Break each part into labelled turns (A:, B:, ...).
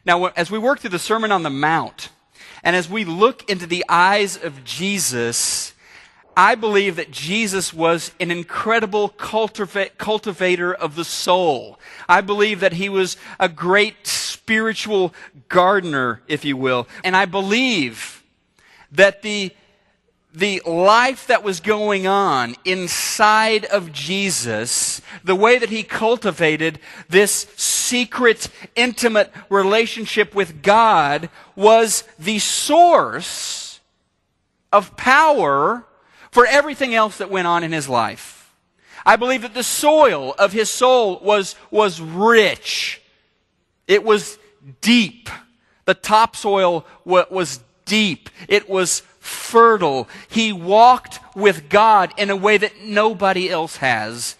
A: Now, as we work through the Sermon on the Mount, and as we look into the eyes of Jesus, I believe that Jesus was an incredible cultivator of the soul. I believe that he was a great spiritual gardener, if you will. And I believe that the life that was going on inside of Jesus, the way that he cultivated this secret, intimate relationship with God, was the source of power for everything else that went on in his life. I believe that the soil of his soul was rich. It was deep. The topsoil was deep. It was fertile. He walked with God in a way that nobody else has,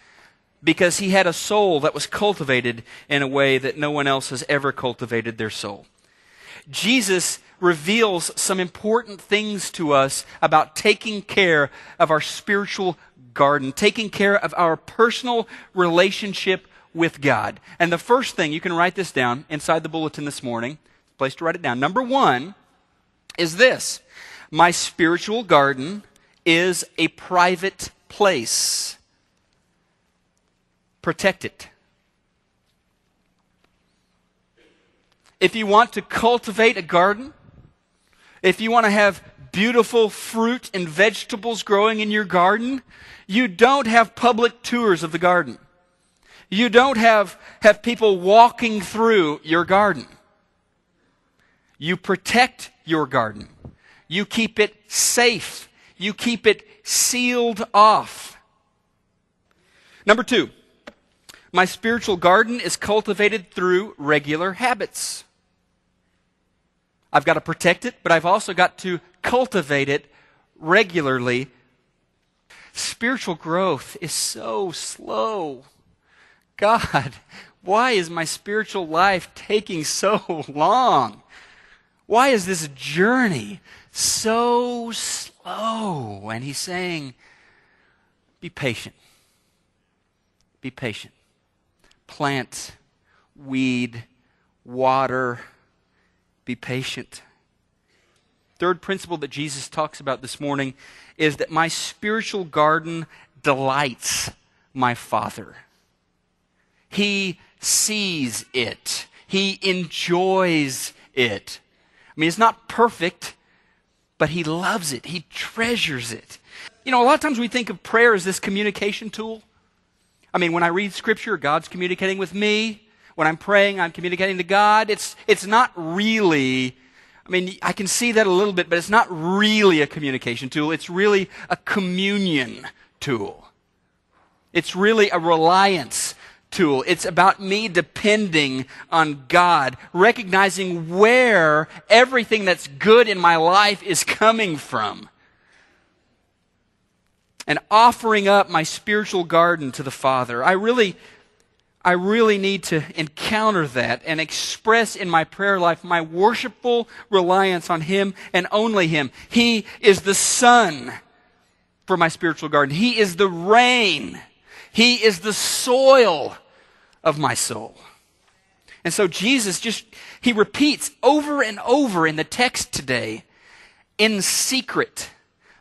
A: because he had a soul that was cultivated in a way that no one else has ever cultivated their soul. Jesus reveals some important things to us about taking care of our spiritual garden, taking care of our personal relationship with God. And the first thing, you can write this down inside the bulletin this morning, place to write it down. Number one is this: my spiritual garden is a private place. Protect it. If you want to cultivate a garden, if you want to have beautiful fruit and vegetables growing in your garden, you don't have public tours of the garden. You don't have people walking through your garden. You protect your garden. You keep it safe. You keep it sealed off. Number two, my spiritual garden is cultivated through regular habits. I've got to protect it, but I've also got to cultivate it regularly. Spiritual growth is so slow. God, why is my spiritual life taking so long? Why is this journey so slow? And he's saying, be patient. Be patient. Plant, weed, water. Be patient. Third principle that Jesus talks about this morning is that my spiritual garden delights my Father. He sees it. He enjoys it. I mean, it's not perfect, but he loves it. He treasures it. You know, a lot of times we think of prayer as this communication tool. I mean, when I read Scripture, God's communicating with me. When I'm praying, I'm communicating to God. It's not really, I mean, I can see that a little bit, but it's not really a communication tool. It's really a communion tool. It's really a reliance tool. It's about me depending on God, recognizing where everything that's good in my life is coming from, and offering up my spiritual garden to the Father. I really need to encounter that and express in my prayer life my worshipful reliance on Him and only Him. He is the sun for my spiritual garden. He is the rain. He is the soil of my soul. And so Jesus he repeats over and over in the text today, in secret,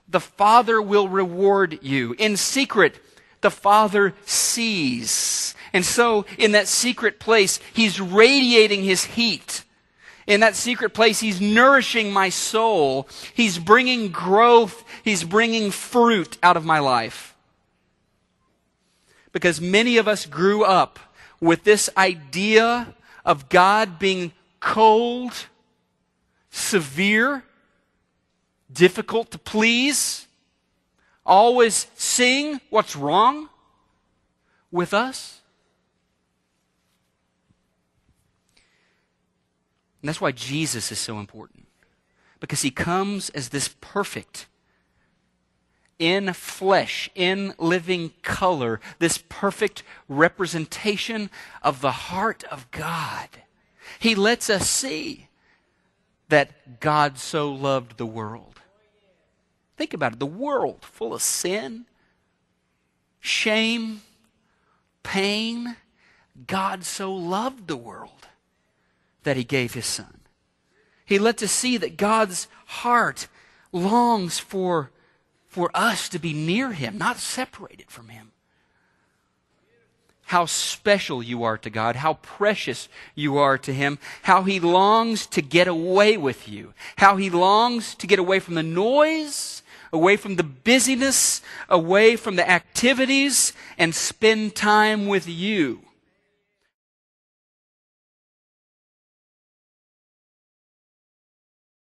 A: the Father will reward you. In secret, the Father sees. And so, in that secret place, He's radiating His heat. In that secret place, He's nourishing my soul. He's bringing growth. He's bringing fruit out of my life. Because many of us grew up with this idea of God being cold, severe, difficult to please, always seeing what's wrong with us. And that's why Jesus is so important. Because He comes as this perfect, in flesh, in living color, this perfect representation of the heart of God. He lets us see that God so loved the world. Think about it, the world full of sin, shame, pain. God so loved the world that He gave His Son. He lets us see that God's heart longs for us to be near Him, not separated from Him. How special you are to God, how precious you are to Him, how He longs to get away with you, how He longs to get away from the noise, away from the busyness, away from the activities, and spend time with you.